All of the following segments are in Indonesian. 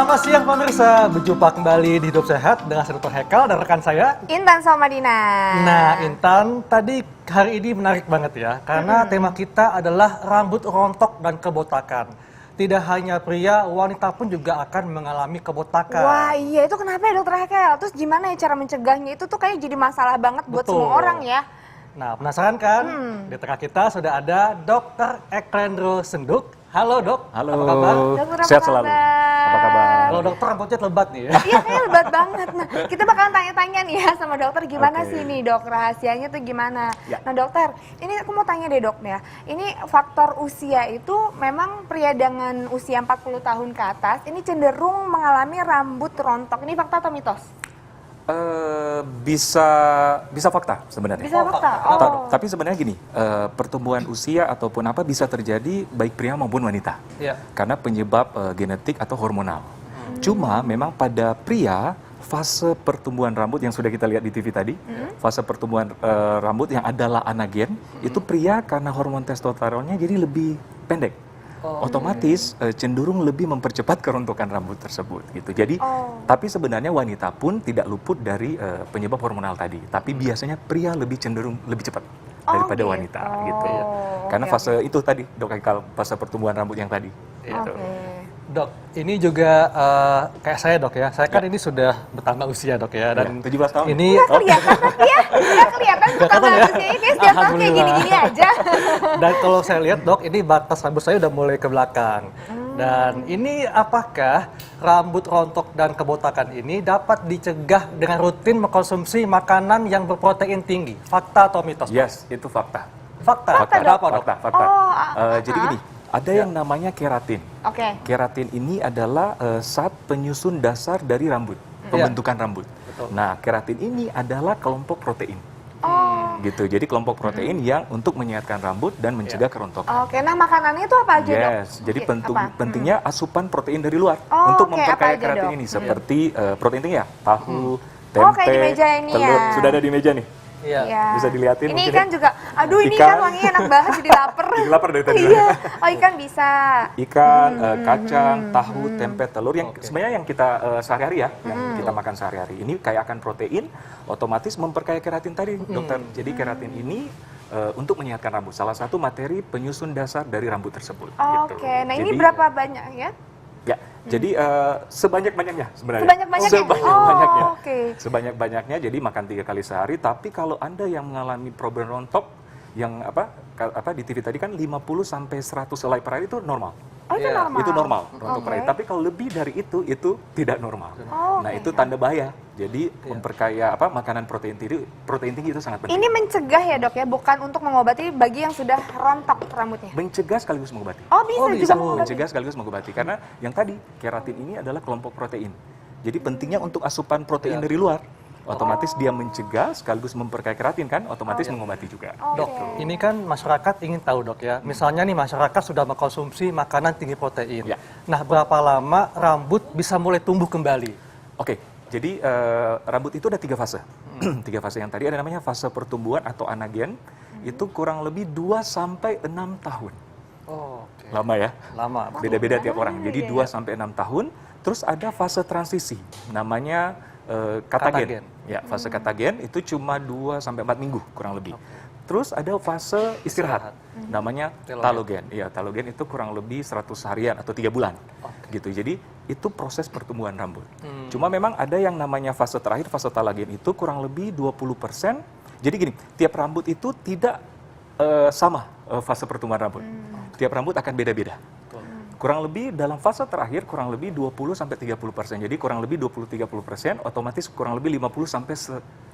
Selamat siang pemirsa, berjumpa kembali di Hidup Sehat dengan saya Dr. Hekal dan rekan saya Intan Somadina. Nah Intan, tadi hari ini menarik banget ya, karena tema kita adalah rambut rontok dan kebotakan. Tidak hanya pria, wanita pun juga akan mengalami kebotakan. Wah iya, itu kenapa ya Dr. Hekel? Terus gimana ya cara mencegahnya? Itu tuh kayak jadi masalah banget buat Betul. semua orang ya. Nah penasaran kan? Di tengah kita sudah ada Dr. Eklendro Senduk. Halo dok, Halo, apa kabar? Dokter, sehat apa selalu. kabar? Apa kabar? Kalau dokter rambutnya lebat nih ya. Iya kayaknya lebat banget. Nah kita bakalan tanya-tanya nih ya sama dokter gimana Oke. sih nih dok, rahasianya tuh gimana? Ya. Nah dokter, ini aku mau tanya deh dok ya. Ini faktor usia itu memang pria dengan usia 40 tahun ke atas ini cenderung mengalami rambut rontok. Ini fakta atau mitos? Bisa fakta sebenarnya. Bisa fakta? Oh. Tapi sebenarnya gini, pertumbuhan usia ataupun apa bisa terjadi baik pria maupun wanita. Iya. Karena penyebab genetik atau hormonal. Cuma memang pada pria fase pertumbuhan rambut yang sudah kita lihat di TV tadi, fase pertumbuhan rambut yang adalah anagen, itu pria karena hormon testosteronnya jadi lebih pendek. Otomatis cenderung lebih mempercepat kerontokan rambut tersebut gitu. Jadi tapi sebenarnya wanita pun tidak luput dari penyebab hormonal tadi. Tapi biasanya pria lebih cenderung lebih cepat daripada gitu. wanita gitu. Karena Oke, fase itu tadi Dok Hekal, fase pertumbuhan rambut yang tadi. Gitu. Oke. Dok, ini juga kayak saya dok ya. Saya kan ini sudah bertambah usia dok ya. Dan 17 tahun. ini Nggak kelihatan tapi ya, nggak kelihatan pertama ya? usianya kayak setiap tahun kayak gini-gini aja. dan kalau saya lihat dok, ini batas rambut saya udah mulai ke belakang. Dan ini apakah rambut rontok dan kebotakan ini dapat dicegah dengan rutin mengkonsumsi makanan yang berprotein tinggi? Fakta atau mitos? Dok? Yes, itu fakta. Fakta. Kenapa dok? Fakta. Oh, Jadi gini, ada yang namanya keratin. Oke. Keratin ini adalah zat penyusun dasar dari rambut, pembentukan rambut. Betul. Nah, keratin ini adalah kelompok protein. Oh. Gitu. Jadi kelompok protein yang untuk menyehatkan rambut dan mencegah kerontokan. Oke, nah makanannya itu apa aja dok? Yes, jadi Oke, apa? pentingnya asupan protein dari luar Oh, untuk oke, memperkaya apa aja, keratin Dok? ini seperti protein tinggi ya, tahu, tempe, kayak di meja ini telur. ya. Sudah ada di meja nih. Iya. Iya. Bisa dilihatin Ini mungkin ikan ya? juga, aduh ini Ikan. ikan wanginya enak banget jadi lapar. Jadi lapar dari tadi. Iya, oh ikan bisa. Ikan, kacang, tahu, tempe, telur yang sebenarnya yang kita sehari-hari ya, yang kita makan sehari-hari. Ini kaya akan protein, otomatis memperkaya keratin tadi, dokter. Jadi keratin ini untuk menyehatkan rambut. Salah satu materi penyusun dasar dari rambut tersebut. gitu. Oke, nah ini Jadi, berapa banyak ya? Ya, jadi sebanyak-banyaknya sebenarnya. Sebanyak-banyaknya? Sebanyak-banyaknya. Oh, oke. Sebanyak-banyaknya, jadi makan 3 kali sehari. Tapi kalau Anda yang mengalami problem rontok, yang apa di TV tadi kan 50 sampai 100 helai per hari itu normal. Oh itu Iya, normal? Itu normal rontok per hari. Oke. Tapi kalau lebih dari itu tidak normal. Oh, Nah, oke. itu tanda bahaya. Jadi memperkaya makanan protein tinggi itu sangat penting. Ini mencegah ya dok ya, bukan untuk mengobati bagi yang sudah rontok rambutnya? Mencegah sekaligus mengobati. Oh bisa Oh, juga bisa. mengobati? Mencegah sekaligus mengobati karena yang tadi keratin ini adalah kelompok protein. Jadi pentingnya untuk asupan protein dari luar. Otomatis dia mencegah sekaligus memperkaya keratin kan, otomatis mengobati juga. Dok, ini kan masyarakat ingin tahu dok ya. Misalnya nih masyarakat sudah mengkonsumsi makanan tinggi protein. Ya. Nah berapa lama rambut bisa mulai tumbuh kembali? Oke, jadi rambut itu ada 3 fase. 3 fase yang tadi ada namanya fase pertumbuhan atau anagen. Itu kurang lebih 2 sampai 6 tahun. Oh, oke. Lama ya? Lama. Beda-beda tiap orang. Jadi 2 sampai 6 tahun. Terus ada fase transisi, namanya katagen. Katagen. Ya, fase katagen itu cuma 2 sampai 4 minggu kurang lebih. Terus ada fase istirahat, namanya talogen. Ya, talogen itu kurang lebih 100 harian atau 3 bulan. Gitu. Jadi itu proses pertumbuhan rambut. Cuma memang ada yang namanya fase terakhir, fase talogen itu kurang lebih 20%. Jadi gini, tiap rambut itu tidak sama fase pertumbuhan rambut. Tiap rambut akan beda-beda. Kurang lebih dalam fase terakhir kurang lebih 20-30%. Jadi kurang lebih 20-30%, otomatis kurang lebih 50 sampai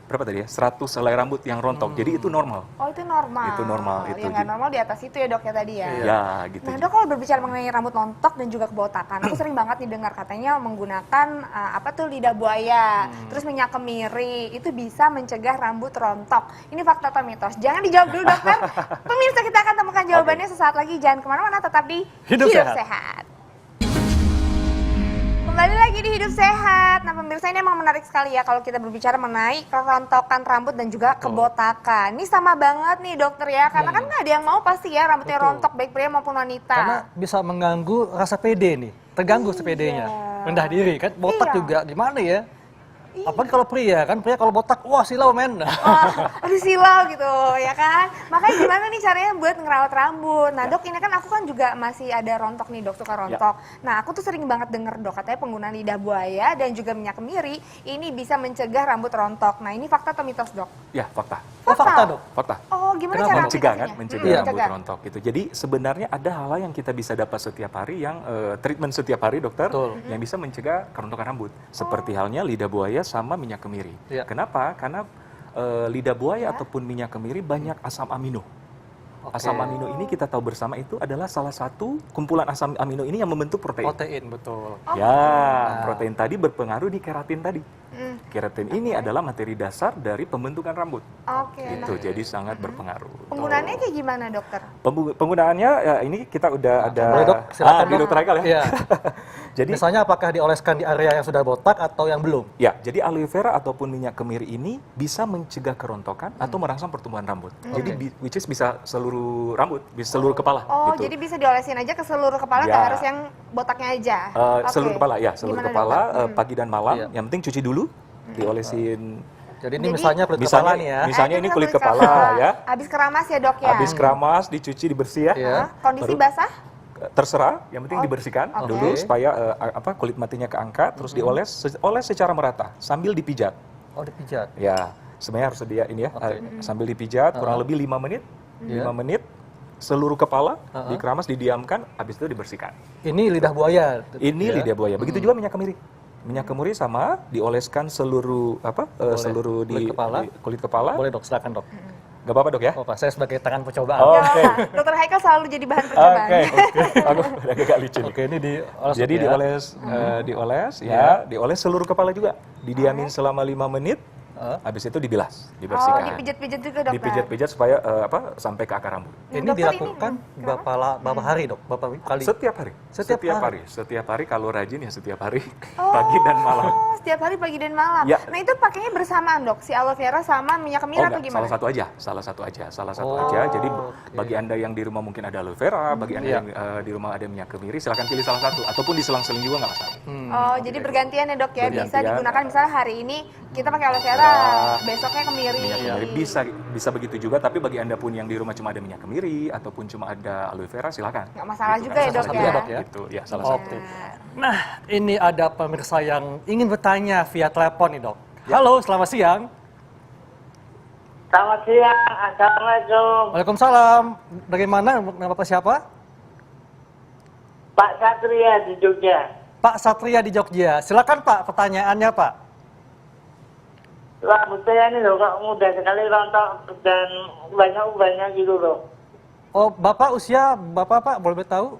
berapa tadi ya? 100 helai rambut yang rontok. Jadi itu normal. Oh itu normal? Itu normal, itu. Yang nggak normal di atas itu ya dok ya tadi ya? Ya, gitu. Nah dok, kalau berbicara mengenai rambut rontok dan juga kebotakan, aku sering banget didengar katanya menggunakan lidah buaya, terus minyak kemiri, itu bisa mencegah rambut rontok. Ini fakta atau mitos? Jangan dijawab dulu dokter. Pemirsa kita akan temukan jawabannya sesaat lagi. Jangan kemana-mana, tetap di Hidup Sehat. Kembali lagi di Hidup Sehat. Nah pemirsa, ini emang menarik sekali ya kalau kita berbicara mengenai kerontokan rambut dan juga kebotakan. Ini sama banget nih dokter ya, karena kan nggak ada yang mau pasti ya rambutnya Betul. rontok baik pria maupun wanita. Karena bisa mengganggu rasa pede nih. Terganggu sepedenya. rendah diri kan, botak Iya. juga gimana ya? Apalagi kalau pria kan, pria kalau botak, wah silau men. Aduh silau gitu ya kan. Makanya gimana nih caranya buat ngerawat rambut. Nah dok, ini kan aku kan juga masih ada rontok nih dok, suka rontok. Nah aku tuh sering banget denger dok, katanya penggunaan lidah buaya dan juga minyak kemiri ini bisa mencegah rambut rontok. Nah ini fakta atau mitos dok? Ya, fakta. Oh fakta dok? Fakta. Oh gimana Kenapa? cara Mencegah kan, aplikasinya? mencegah rambut rontok gitu. Jadi sebenarnya ada hal yang kita bisa dapat setiap hari yang treatment setiap hari dokter Betul. yang bisa mencegah kerontokan rambut. Seperti halnya lidah buaya sama minyak kemiri. Iya. Kenapa? Karena lidah buaya ataupun minyak kemiri banyak asam amino. Oke. Asam amino ini kita tahu bersama itu adalah salah satu kumpulan asam amino ini yang membentuk protein. Protein, betul. Ya, protein tadi berpengaruh di keratin tadi. Keratin ini adalah materi dasar dari pembentukan rambut. Oke. Gitu, jadi sangat berpengaruh. Penggunaannya kayak gimana dokter? Penggunaannya ya, ini kita udah ada boleh, Dok. Silakan, di Dok. Dr. Haikal ya. Iya. Jadi Misalnya apakah dioleskan di area yang sudah botak atau yang belum? ya, jadi aloe vera ataupun minyak kemiri ini bisa mencegah kerontokan atau merangsang pertumbuhan rambut. Jadi which is bisa seluruh rambut, bisa seluruh kepala Oh gitu. jadi bisa diolesin aja ke seluruh kepala, Ya. nggak harus yang botaknya aja? Oke. Seluruh kepala ya, seluruh Gimana, kepala dokter? pagi dan malam. Iya. Yang penting cuci dulu, diolesin. Jadi ini Jadi- misalnya kulit Misalnya- kepala nih ya. misalnya ini kita kulit kepala, ya. Habis keramas ya dok ya? Habis keramas, dicuci, dibersih ya. Iya. Kondisi Baru- basah? Terserah, yang penting dibersihkan oke. dulu supaya kulit matinya keangkat, terus dioles, oles secara merata sambil dipijat. Oh dipijat. Ya, sebenarnya harus dia ini ya, Oke. sambil dipijat kurang lebih 5 menit, Iya. 5 menit, seluruh kepala dikeramas, didiamkan, habis itu dibersihkan. Ini lidah buaya. Ini Ya. lidah buaya. Begitu juga minyak kemiri. Minyak kemiri sama dioleskan seluruh seluruh Kulit kepala. di kulit kepala. Boleh dok, silakan dok. Gak apa-apa dok ya? Oh Pak, saya sebagai tangan percobaan. Oh. Nggak Oke. apa-apa. Dokter Haikal selalu jadi bahan percobaan. Oke. Aku agak lucu nih. Oke, ini dioles. Jadi ya. dioles, dioles ya, dioles seluruh kepala juga. Didiamin selama 5 menit, habis itu dibilas, Oh dibersihkan. dipijat-pijat juga dokter? Dipijat-pijat supaya sampai ke akar rambut. Ini Dokter, dilakukan berapa hari dok? Berapa kali? Setiap hari. Setiap hari? Setiap hari kalau rajin ya setiap hari. Pagi dan malam. Oh, setiap hari pagi dan malam. Ya. Nah itu pakainya bersamaan dok, si aloe vera sama minyak kemiri atau enggak, gimana? salah satu aja. Oh, Jadi oke. bagi Anda yang di rumah mungkin ada aloe vera, bagi Anda Iya. yang di rumah ada minyak kemiri, silakan pilih salah satu ataupun diselang-seling juga nggak masalah. Oh jadi bergantian ya dok ya, bisa Bergantian. digunakan misalnya hari ini kita pakai aloe vera, besoknya kemiri. Minyak kemiri bisa begitu juga, tapi bagi Anda pun yang di rumah cuma ada minyak kemiri ataupun cuma ada aloe vera, silakan. Nggak masalah Gitu, juga ya nggak dok masalah ya. juga, Dok, ya. Gitu, ya salah satu. Oke. Nah, ini ada pemirsa yang ingin bertanya via telepon nih dok. Halo, selamat siang. Selamat siang, Assalamualaikum. Waalaikumsalam. Dari mana? Nama Bapak siapa? Pak Satria di Jogja. Pak Satria di Jogja. Silakan Pak, pertanyaannya Pak. Rambut saya ini loh, kok mudah sekali rontok dan banyak ubahnya gitu loh. Oh, Bapak usia Bapak Pak, boleh tahu?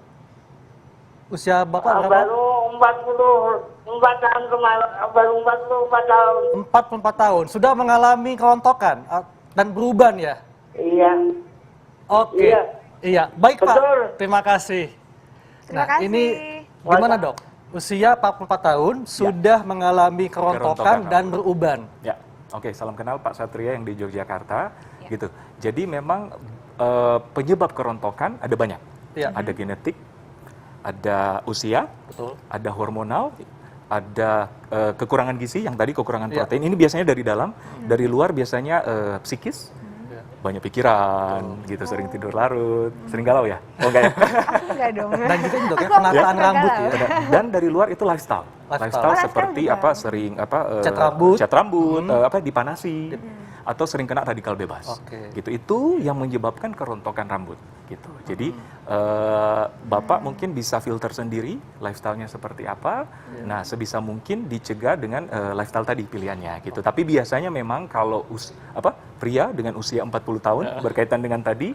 Usia Bapak berapa? Baru 44 tahun kemarin, baru 44 tahun. 44 tahun. Sudah mengalami kerontokan dan beruban ya? Iya. Oke. Iya. Iya, baik Pak. Betul. Terima kasih. Terima Nah, kasih. ini gimana dok? Usia 44 tahun sudah mengalami kerontokan Kerontokan dan rambut. beruban. Ya, oke. Salam kenal Pak Satria yang di Yogyakarta, gitu. Jadi memang penyebab kerontokan ada banyak. Iya. Ada genetik, ada usia, Betul. ada hormonal, ada kekurangan gizi yang tadi kekurangan Iya. protein. Ini biasanya dari dalam, dari luar biasanya psikis. Iya. Banyak pikiran, gitu, sering tidur larut, sering galau ya? Oh enggak ya? Aku enggak dong. Dan juga ini dok ya, Aku penataan suka rambut galau. ya. Dan dari luar itu lifestyle. Lifestyle. Lifestyle Oh, lifestyle seperti juga. sering Cat rambut. cat rambut, dipanasi, atau sering kena radikal bebas. Oke. Gitu, itu yang menyebabkan kerontokan rambut. Gitu. Jadi Bapak mungkin bisa filter sendiri lifestyle-nya seperti apa. Nah, sebisa mungkin dicegah dengan lifestyle tadi pilihannya. Gitu. Tapi biasanya memang kalau pria dengan usia 40 tahun berkaitan dengan tadi,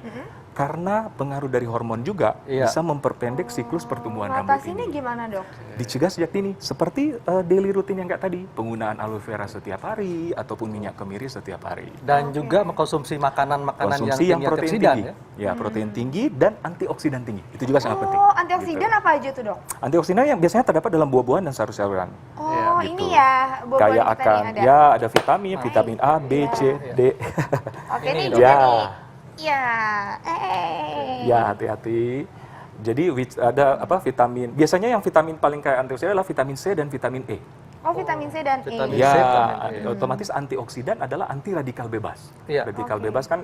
karena pengaruh dari hormon juga Iya. bisa memperpendek siklus pertumbuhan rambut Mengatasinya ini. gimana dok? Dicegah sejak dini, seperti daily routine yang kayak tadi, penggunaan aloe vera setiap hari ataupun minyak kemiri setiap hari. Dan juga mengkonsumsi makanan-makanan yang Konsumsi tinggi yang protein antioksidan tinggi, ya. ya protein tinggi dan antioksidan tinggi, itu juga sangat penting. Oh antioksidan Gitu. apa aja tuh dok? Antioksidan yang biasanya terdapat dalam buah-buahan dan sayur-sayuran. Oh gitu. ini ya buah-buahan Kayak kita akan, nih ada. ya ada vitamin, vitamin A, B, C, D. Oke Ini, nih Dok. juga Ya. nih. Ya. Ya hati-hati. Jadi ada apa vitamin, biasanya yang vitamin paling kaya antioksidan adalah vitamin C dan vitamin E. Oh, vitamin C dan E. Vitamin Ya, C, vitamin E. otomatis antioksidan adalah anti radikal bebas. Iya. Radikal Oke. bebas kan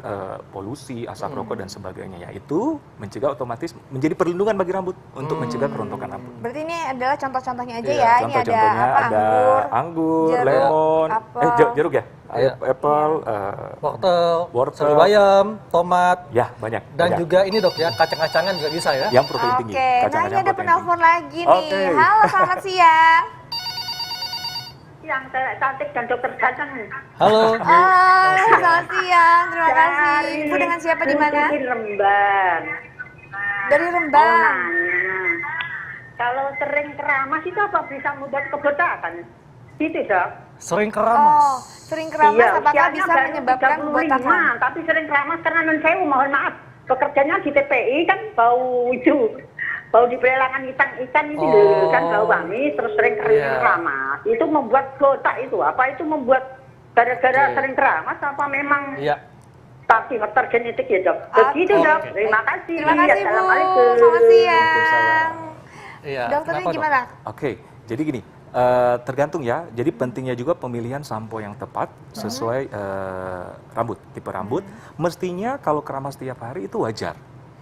polusi, asap rokok dan sebagainya. Yaitu mencegah otomatis menjadi perlindungan bagi rambut untuk mencegah kerontokan rambut. Berarti ini adalah contoh-contohnya aja Iya, ya. Ini ada Contoh-contohnya apa? ada anggur, jeruk, lemon, apel. jeruk ya, Iya. apple, Wortel, Wortel. serai bayam, tomat, ya banyak. dan banyak. juga ini dok ya, kacang-kacangan juga bisa ya. Yang protein Oke, tinggi. nah ini kacang-kacang ada protein penelpon tinggi. lagi nih. Oke. Halo, selamat siang. Yang cantik dan dokter ganteng. Halo. Selamat siang. Terima kasih. Ibu dengan siapa di mana? Di Rembang. Dari Rembang. Kalau sering keramas itu apa bisa membuat kebotakan? Gitu, Dok. Sering Oh, keramas. sering keramas apakah usianya bisa baru menyebabkan 35, kebotakan? tapi sering keramas karena non sewu, mohon maaf. Pekerjanya di TPI kan bau itu. Bau di pelelangan ikan itu Oh. kan bau wangi terus sering Iya. keramas. Itu membuat botak itu. Apa itu membuat gara-gara Oke. sering keramas apa memang Iya. tapi faktor genetik ya, Dok? Begitu, Oke. Dok. Terima kasih. Terima kasih, Bu. Assalamualaikum. Selamat siang. Waalaikumsalam. Iya. Dokternya Kenapa, Dok? gimana? Oke, jadi gini, tergantung ya. Jadi pentingnya juga pemilihan sampo yang tepat sesuai rambut, tipe rambut. Mestinya kalau keramas tiap hari itu wajar.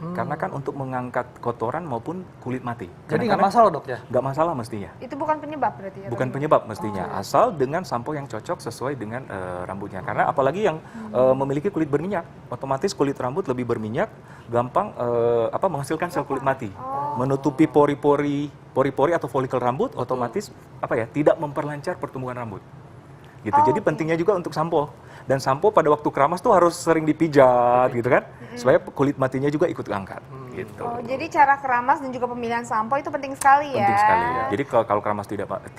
Karena kan untuk mengangkat kotoran maupun kulit mati. Jadi nggak masalah dok ya? Nggak masalah mestinya. Itu bukan penyebab berarti ya? Bukan penyebab mestinya, asal dengan sampo yang cocok sesuai dengan rambutnya. Karena apalagi yang memiliki kulit berminyak, otomatis kulit rambut lebih berminyak, gampang menghasilkan sel kulit mati, menutupi pori-pori atau folikel rambut, otomatis tidak memperlancar pertumbuhan rambut. Gitu. Jadi pentingnya juga untuk sampo. Dan sampo pada waktu keramas tuh harus sering dipijat gitu kan, supaya kulit matinya juga ikut diangkat. Gitu. Oh, jadi cara keramas dan juga pemilihan sampo itu penting sekali ya? Penting sekali ya. Jadi kalau keramas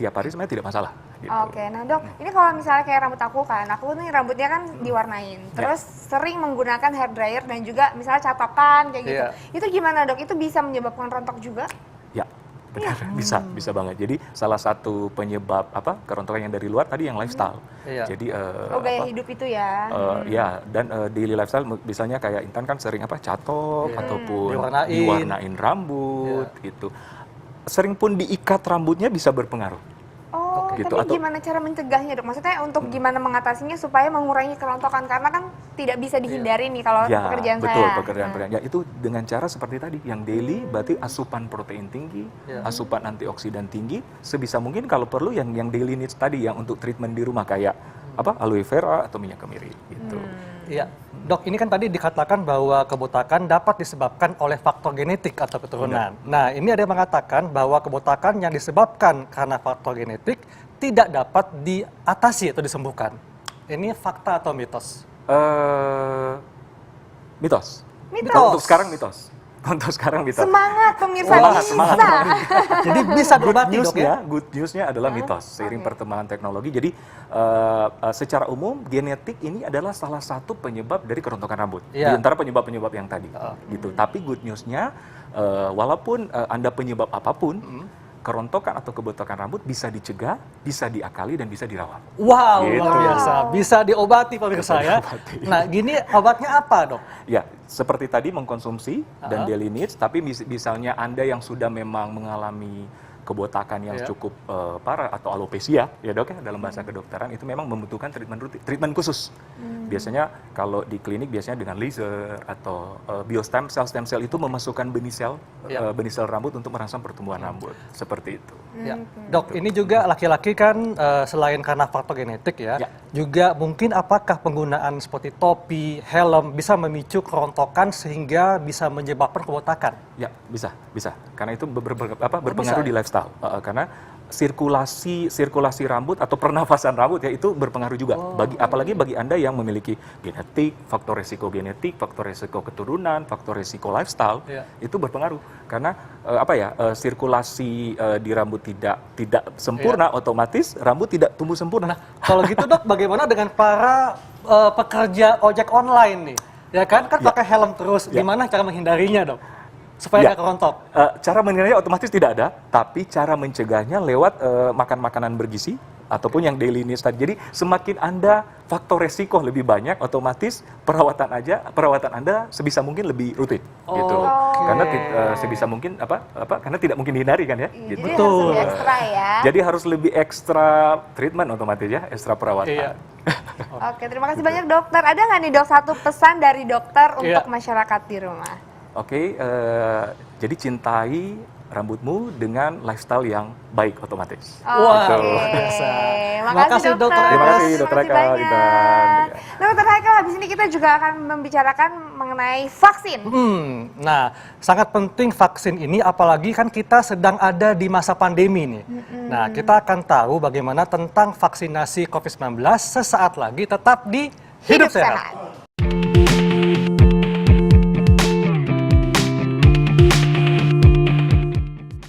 tiap hari sebenarnya tidak masalah. Gitu. Oke, nah dok, ini kalau misalnya kayak rambut aku nih rambutnya kan diwarnain, terus sering menggunakan hair dryer dan juga misalnya catokan kayak gitu. Iya. Itu gimana dok? Itu bisa menyebabkan rontok juga? Ya, benar. Bisa banget. Jadi salah satu penyebab kerontokan yang dari luar tadi yang lifestyle. Iya. Jadi Gaya hidup itu ya? ya, dan daily lifestyle misalnya kayak Intan kan sering catok ataupun diwarnain rambut gitu. Sering pun diikat rambutnya bisa berpengaruh. Oh, gitu. tapi gimana cara mencegahnya dok? Maksudnya untuk gimana mengatasinya supaya mengurangi kerontokan? Karena kan tidak bisa dihindari nih kalau Ya, pekerjaan betul, saya. pekerjaan. Ya, itu dengan cara seperti tadi, yang daily berarti asupan protein tinggi, asupan antioksidan tinggi, sebisa mungkin kalau perlu yang daily needs tadi, yang untuk treatment di rumah kayak aloe vera atau minyak kemiri gitu. Iya, dok ini kan tadi dikatakan bahwa kebotakan dapat disebabkan oleh faktor genetik atau keturunan. Nah ini ada yang mengatakan bahwa kebotakan yang disebabkan karena faktor genetik tidak dapat diatasi atau disembuhkan. Ini fakta atau mitos? Mitos. Mitos. Untuk sekarang mitos. Untuk sekarang mitos. Semangat pemirsa, Semangat. bisa. Jadi bisa diobati dok ya? Good newsnya adalah mitos. Seiring perkembangan teknologi, jadi secara umum genetik ini adalah salah satu penyebab dari kerontokan rambut. Iya. Di antara penyebab-penyebab yang tadi. Gitu. Tapi good newsnya, walaupun Anda penyebab apapun, kerontokan atau kebotakan rambut bisa dicegah, bisa diakali, dan bisa dirawat. Wow, Gitu. luar biasa. Bisa diobati pemirsa ya. Nah gini obatnya apa dok? Ya, seperti tadi mengkonsumsi dan daily needs, tapi misalnya Anda yang sudah memang mengalami kebotakan yang cukup parah atau alopecia, ya dok ya, dalam bahasa kedokteran itu memang membutuhkan treatment khusus. Biasanya kalau di klinik biasanya dengan laser atau biostem cell itu memasukkan benih sel rambut untuk merangsang pertumbuhan rambut, seperti itu. Ya. Dok, ini juga laki-laki kan selain karena faktor genetik ya, juga mungkin apakah penggunaan seperti topi, helm bisa memicu kerontokan sehingga bisa menyebabkan kebotakan? Ya, bisa. Karena itu berpengaruh di lifestyle. Karena sirkulasi rambut atau pernafasan rambut ya itu berpengaruh juga. Apalagi bagi Anda yang memiliki genetik, faktor resiko genetik, faktor resiko keturunan, faktor resiko lifestyle, itu berpengaruh. Karena sirkulasi di rambut tidak sempurna, otomatis rambut tidak tumbuh sempurna. Kalau gitu dok, bagaimana dengan para pekerja ojek online nih? Ya kan pakai helm terus, gimana cara menghindarinya dok? Supaya nggak kerontok? Cara menghindarinya otomatis tidak ada, tapi cara mencegahnya lewat makan makanan bergizi, ataupun yang daily needs tadi. Jadi semakin Anda faktor resiko lebih banyak, otomatis perawatan Anda sebisa mungkin lebih rutin gitu. Oke. Karena sebisa mungkin karena tidak mungkin dihindari kan ya. Iya, Gitu. jadi harus lebih ekstra ya. Jadi harus lebih ekstra treatment otomatis ya, ekstra perawatan. Iya. Oke, terima kasih banyak dokter. Ada nggak nih dok satu pesan dari dokter untuk Iya. masyarakat di rumah? Oke, jadi cintai rambutmu dengan lifestyle yang baik otomatis. Wah, Gitu. luar biasa. Makasih dokter. Terima kasih, Dokter Terima Eka, kasih Intan. banyak. Dokter Haikal, habis ini kita juga akan membicarakan mengenai vaksin. Nah, sangat penting vaksin ini, apalagi kan kita sedang ada di masa pandemi nih. Nah, kita akan tahu bagaimana tentang vaksinasi COVID-19 sesaat lagi, tetap di Hidup Sehat.